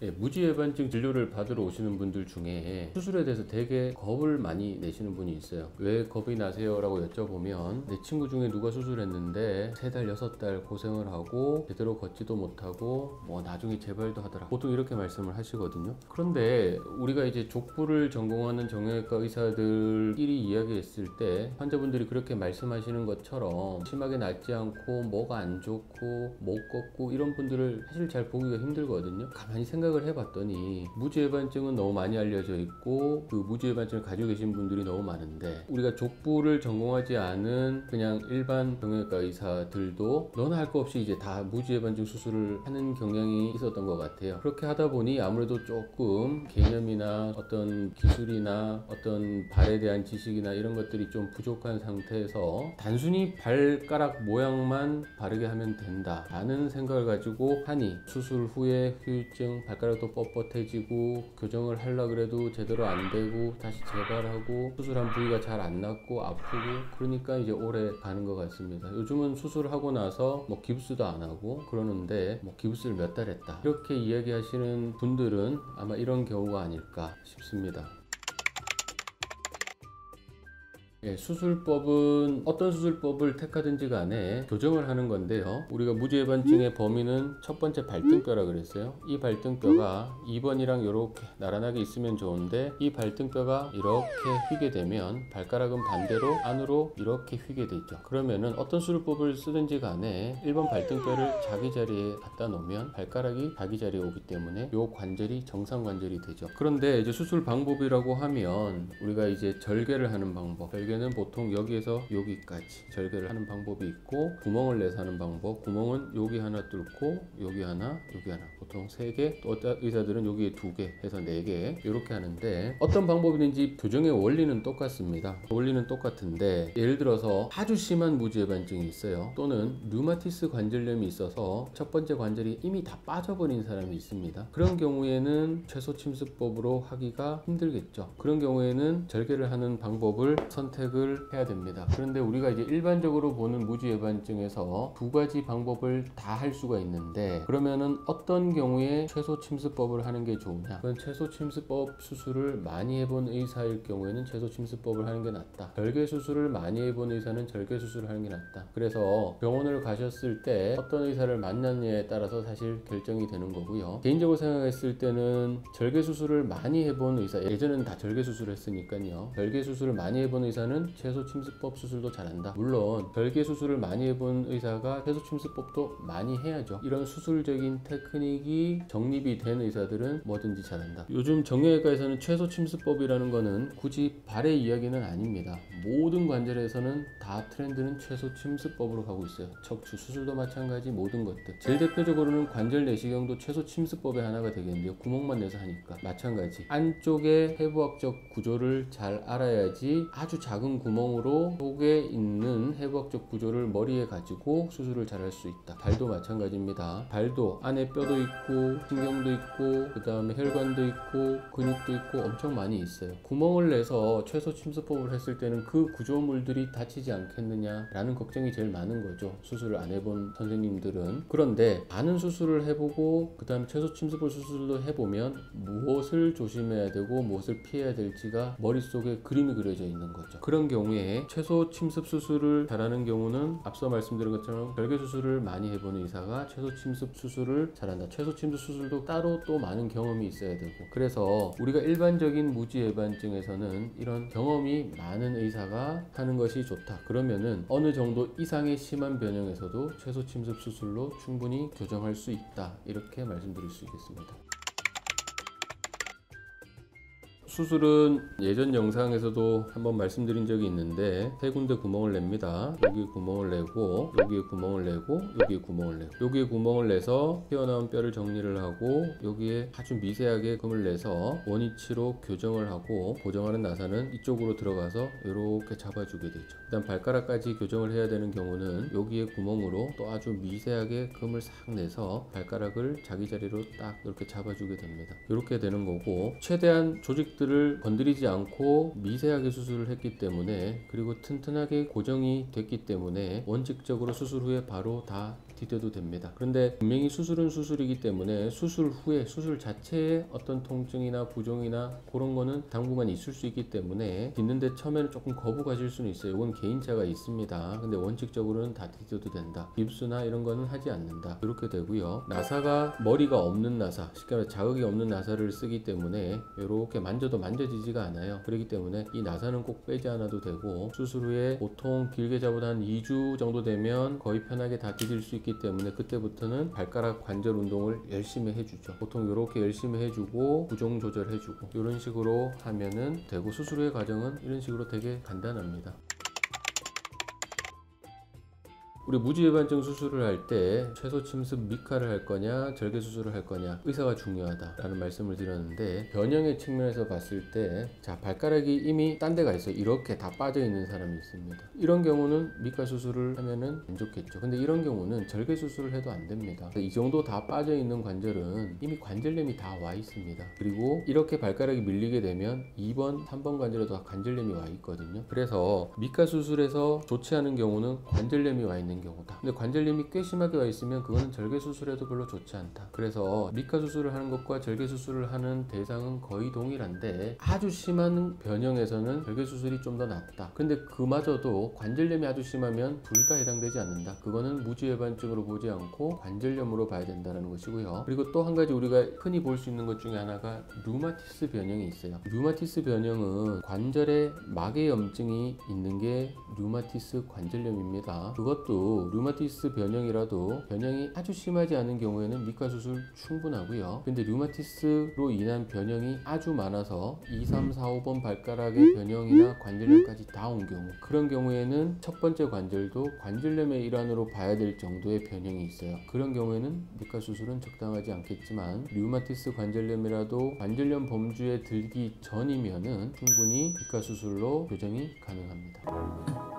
네, 무지해반증 진료를 받으러 오시는 분들 중에 수술에 대해서 되게 겁을 많이 내시는 분이 있어요. 왜 겁이 나세요? 라고 여쭤보면 내 친구 중에 누가 수술했는데 3달, 6달 고생을 하고 제대로 걷지도 못하고 뭐 나중에 재발도 하더라. 보통 이렇게 말씀을 하시거든요. 그런데 우리가 이제 족부를 전공하는 정형외과 의사들끼리 이야기했을 때 환자분들이 그렇게 말씀하시는 것처럼 심하게 낫지 않고 뭐가 안 좋고 못 걷고 이런 분들을 사실 잘 보기가 힘들거든요. 가만히 생각을 해봤더니 무지해반증은 너무 많이 알려져 있고 그 무지해반증을 가지고 계신 분들이 너무 많은데 우리가 족부를 전공하지 않은 그냥 일반 정형외과 의사들도 너나 할 거 없이 이제 다 무지해반증 수술을 하는 경향이 있었던 것 같아요. 그렇게 하다 보니 아무래도 조금 개념이나 어떤 기술이나 어떤 발에 대한 지식이나 이런 것들이 좀 부족한 상태에서 단순히 발가락 모양만 바르게 하면 된다 라는 생각을 가지고 하니 수술 후에 후유증, 발가락도 뻣뻣해지고 교정을 하려고 그래도 제대로 안 되고 다시 재발하고 수술한 부위가 잘 안 낫고 아프고 그러니까 이제 오래 가는 것 같습니다. 요즘은 수술하고 나서 뭐 기부스도 안 하고 그러는데 뭐 기부스를 몇 달 했다 이렇게 이야기하시는 분들은 아마 이런 경우가 아닐까 싶습니다. 예, 수술법은 어떤 수술법을 택하든지 간에 교정을 하는 건데요. 우리가 무지해반증의 범위는 첫 번째 발등뼈라 그랬어요. 이 발등뼈가 2번이랑 이렇게 나란하게 있으면 좋은데 이 발등뼈가 이렇게 휘게 되면 발가락은 반대로 안으로 이렇게 휘게 되죠. 그러면은 어떤 수술법을 쓰든지 간에 1번 발등뼈를 자기 자리에 갖다 놓으면 발가락이 자기 자리에 오기 때문에 이 관절이 정상 관절이 되죠. 그런데 이제 수술 방법이라고 하면 우리가 이제 절개를 하는 방법, 절개는 보통 여기에서 여기까지 절개를 하는 방법이 있고 구멍을 내서 하는 방법, 구멍은 여기 하나 뚫고 여기 하나 여기 하나 보통 3개, 또 어떤 의사들은 여기에 2개 해서 4개 이렇게 하는데 어떤 방법이든지 교정의 원리는 똑같습니다. 원리는 똑같은데 예를 들어서 아주 심한 무지해반증이 있어요. 또는 류마티스 관절염이 있어서 첫 번째 관절이 이미 다 빠져버린 사람이 있습니다. 그런 경우에는 최소침습법으로 하기가 힘들겠죠. 그런 경우에는 절개를 하는 방법을 선택을 해야 됩니다. 그런데 우리가 이제 일반적으로 보는 무지해반증에서 2가지 방법을 다 할 수가 있는데 그러면은 어떤 경우에 최소침습법을 하는 게 좋으냐? 그건 최소침습법 수술을 많이 해본 의사일 경우에는 최소침습법을 하는 게 낫다. 절개 수술을 많이 해본 의사는 절개 수술을 하는 게 낫다. 그래서 병원을 가셨을 때 어떤 의사를 만났느냐에 따라서 사실 결정이 되는 거고요. 개인적으로 생각했을 때는 절개 수술을 많이 해본 의사, 예전에는 다 절개 수술을 했으니까요. 절개 수술을 많이 해본 의사는 최소침습법 수술도 잘한다. 물론 절개 수술을 많이 해본 의사가 최소침습법도 많이 해야죠. 이런 수술적인 테크닉이 정립이 된 의사들은 뭐든지 잘한다. 요즘 정형외과에서는 최소침습법이라는 거는 굳이 발의 이야기는 아닙니다. 모든 관절에서는 다 트렌드는 최소침습법으로 가고 있어요. 척추 수술도 마찬가지, 모든 것들. 제일 대표적으로는 관절 내시경도 최소침습법의 하나가 되겠는데요. 구멍만 내서 하니까 마찬가지. 안쪽의 해부학적 구조를 잘 알아야지 아주 작은 구멍으로 속에 있는 해부학적 구조를 머리에 가지고 수술을 잘 할 수 있다. 발도 마찬가지입니다. 발도 안에 뼈도 있고 신경도 있고 그 다음에 혈관도 있고 근육도 있고 엄청 많이 있어요. 구멍을 내서 최소침습법을 했을 때는 그 구조물들이 다치지 않겠느냐 라는 걱정이 제일 많은 거죠. 수술을 안 해본 선생님들은. 그런데 많은 수술을 해보고 그 다음에 최소침습법 수술도 해보면 무엇을 조심해야 되고 무엇을 피해야 될지가 머릿속에 그림이 그려져 있는 거죠. 그런 경우에 최소침습 수술을 잘하는 경우는 앞서 말씀드린 것처럼 절개 수술을 많이 해보는 의사가 최소침습 수술을 잘한다. 최소침습 수술도 따로 또 많은 경험이 있어야 되고 그래서 우리가 일반적인 무지해반증에서는 이런 경험이 많은 의사가 하는 것이 좋다. 그러면은 어느 정도 이상의 심한 변형에서도 최소침습 수술로 충분히 교정할 수 있다. 이렇게 말씀드릴 수 있겠습니다. 수술은 예전 영상에서도 한번 말씀드린 적이 있는데 3군데 구멍을 냅니다. 여기에 구멍을 내고 여기에 구멍을 내고 여기에 구멍을 내고 여기에 구멍을 내서 튀어나온 뼈를 정리를 하고 여기에 아주 미세하게 금을 내서 원위치로 교정을 하고 고정하는 나사는 이쪽으로 들어가서 이렇게 잡아주게 되죠. 일단 발가락까지 교정을 해야 되는 경우는 여기에 구멍으로 또 아주 미세하게 금을 싹 내서 발가락을 자기 자리로 딱 이렇게 잡아주게 됩니다. 이렇게 되는 거고 최대한 조직들을 건드리지 않고 미세하게 수술을 했기 때문에 그리고 튼튼하게 고정이 됐기 때문에 원칙적으로 수술 후에 바로 다 디뎌도 됩니다. 그런데 분명히 수술은 수술이기 때문에 수술 후에 수술 자체에 어떤 통증이나 부종이나 그런 거는 당분간 있을 수 있기 때문에 딛는데 처음에는 조금 거부 가질 수는 있어요. 이건 개인차가 있습니다. 근데 원칙적으로는 다 디뎌도 된다. 깁스나 이런 거는 하지 않는다. 이렇게 되고요. 나사가 머리가 없는 나사, 쉽게 말해 자극이 없는 나사를 쓰기 때문에 이렇게 만져도 만져지지가 않아요. 그렇기 때문에 이 나사는 꼭 빼지 않아도 되고, 수술 후에 보통 길게 잡아도 한 2주 정도 되면 거의 편하게 다 디딜 수 있기 때문에 그때부터는 발가락 관절 운동을 열심히 해주죠. 보통 이렇게 열심히 해주고 부종 조절해주고 이런 식으로 하면은 되고, 수술 후의 과정은 이런 식으로 되게 간단합니다. 우리 무지외반증 수술을 할 때 최소 침습 미카를 할 거냐 절개 수술을 할 거냐 의사가 중요하다라는 말씀을 드렸는데, 변형의 측면에서 봤을 때 자, 발가락이 이미 딴 데가 있어요. 이렇게 다 빠져 있는 사람이 있습니다. 이런 경우는 미카 수술을 하면은 안 좋겠죠. 근데 이런 경우는 절개 수술을 해도 안 됩니다. 이 정도 다 빠져 있는 관절은 이미 관절염이 다 와 있습니다. 그리고 이렇게 발가락이 밀리게 되면 2번, 3번 관절에도 관절염이 와 있거든요. 그래서 미카 수술에서 좋지 않은 경우는 관절염이 와 있는 경우다. 근데 관절염이 꽤 심하게 와 있으면 그거는 절개 수술해도 별로 좋지 않다. 그래서 미카 수술을 하는 것과 절개 수술을 하는 대상은 거의 동일한데, 아주 심한 변형에서는 절개 수술이 좀 더 낫다. 근데 그마저도 관절염이 아주 심하면 둘 다 해당되지 않는다. 그거는 무지외반증으로 보지 않고 관절염으로 봐야 된다는 것이고요. 그리고 또 한 가지 우리가 흔히 볼 수 있는 것 중에 하나가 류마티스 변형이 있어요. 류마티스 변형은 관절에 막의 염증이 있는 게 류마티스 관절염입니다. 그것도 류마티스 변형이라도 변형이 아주 심하지 않은 경우에는 미카 수술 충분하고요. 근데 류마티스로 인한 변형이 아주 많아서 2, 3, 4, 5번 발가락의 변형이나 관절염까지 다 온 경우, 그런 경우에는 첫 번째 관절도 관절염의 일환으로 봐야 될 정도의 변형이 있어요. 그런 경우에는 미카 수술은 적당하지 않겠지만, 류마티스 관절염이라도 관절염 범주에 들기 전이면은 충분히 미카 수술로 교정이 가능합니다.